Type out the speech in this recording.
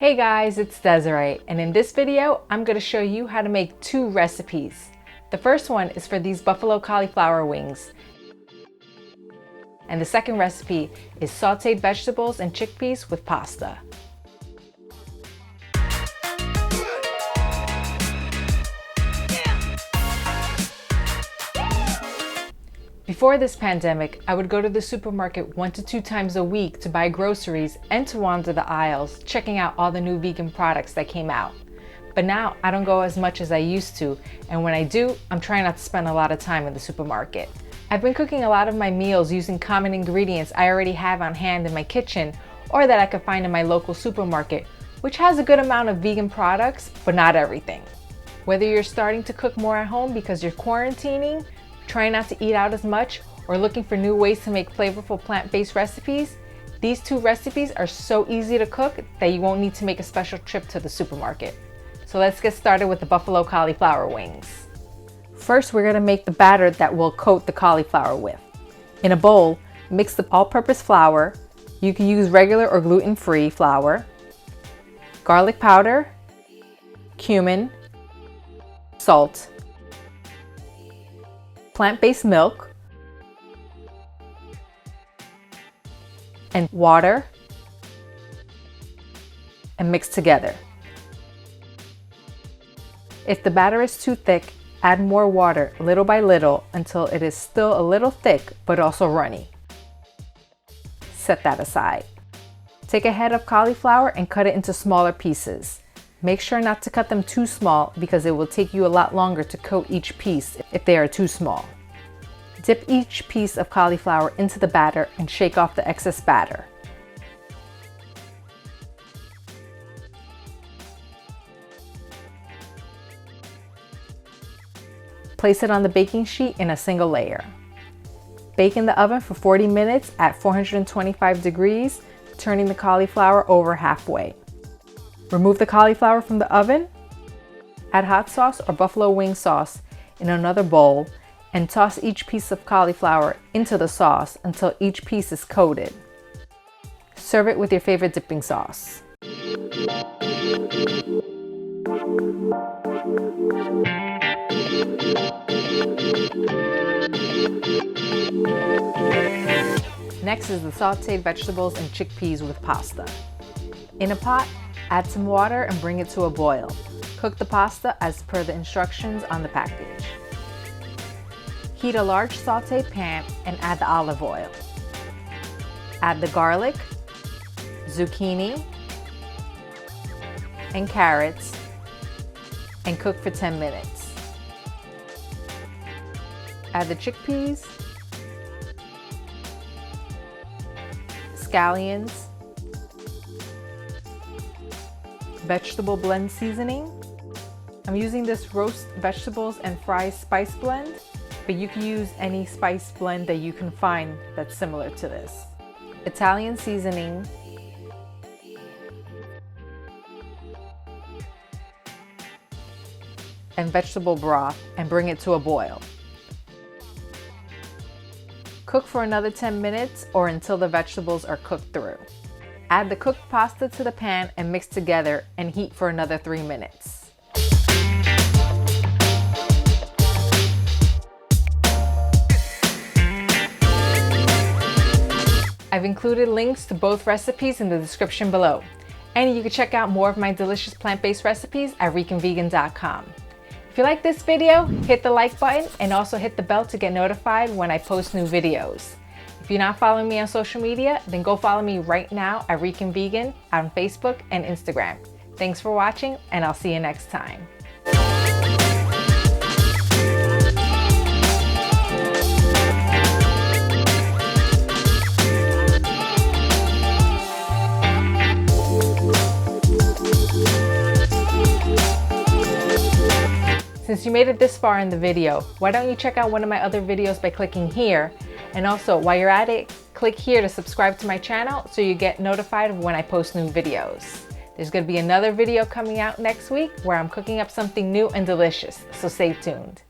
Hey guys, it's Desiree, and in this video, I'm going to show you how to make two recipes. The first one is for these buffalo cauliflower wings. And the second recipe is sauteed vegetables and chickpeas with pasta. Before this pandemic, I would go to the supermarket 1 to 2 times a week to buy groceries and to wander the aisles, checking out all the new vegan products that came out. But now I don't go as much as I used to, and when I do, I'm trying not to spend a lot of time in the supermarket. I've been cooking a lot of my meals using common ingredients I already have on hand in my kitchen or that I could find in my local supermarket, which has a good amount of vegan products, but not everything. Whether you're starting to cook more at home because you're quarantining, trying not to eat out as much, or looking for new ways to make flavorful plant-based recipes, these two recipes are so easy to cook that you won't need to make a special trip to the supermarket. So let's get started with the buffalo cauliflower wings. First, we're gonna make the batter that we'll coat the cauliflower with. In a bowl, mix the all-purpose flour. You can use regular or gluten-free flour, garlic powder, cumin, salt, plant-based milk, and water, and mix together. If the batter is too thick, add more water little by little until it is still a little thick but also runny. Set that aside. Take a head of cauliflower and cut it into smaller pieces. Make sure not to cut them too small because it will take you a lot longer to coat each piece if they are too small. Dip each piece of cauliflower into the batter and shake off the excess batter. Place it on the baking sheet in a single layer. Bake in the oven for 40 minutes at 425 degrees, turning the cauliflower over halfway. Remove the cauliflower from the oven, add hot sauce or buffalo wing sauce in another bowl, and toss each piece of cauliflower into the sauce until each piece is coated. Serve it with your favorite dipping sauce. Next is the sauteed vegetables and chickpeas with pasta. In a pot, add some water and bring it to a boil. Cook the pasta as per the instructions on the package. Heat a large saute pan and add the olive oil. Add the garlic, zucchini, and carrots and cook for 10 minutes. Add the chickpeas, scallions, vegetable blend seasoning. I'm using this roast vegetables and fries spice blend, but you can use any spice blend that you can find that's similar to this. Italian seasoning, and vegetable broth, and bring it to a boil. Cook for another 10 minutes or until the vegetables are cooked through. Add the cooked pasta to the pan and mix together and heat for another 3 minutes. I've included links to both recipes in the description below. And you can check out more of my delicious plant-based recipes at ricanvegan.com. If you like this video, hit the like button and also hit the bell to get notified when I post new videos. If you're not following me on social media, then go follow me right now at Rican Vegan on Facebook and Instagram. Thanks for watching, and I'll see you next time. Since you made it this far in the video, why don't you check out one of my other videos by clicking here? And also, while you're at it, click here to subscribe to my channel so you get notified when I post new videos. There's going to be another video coming out next week where I'm cooking up something new and delicious, so stay tuned.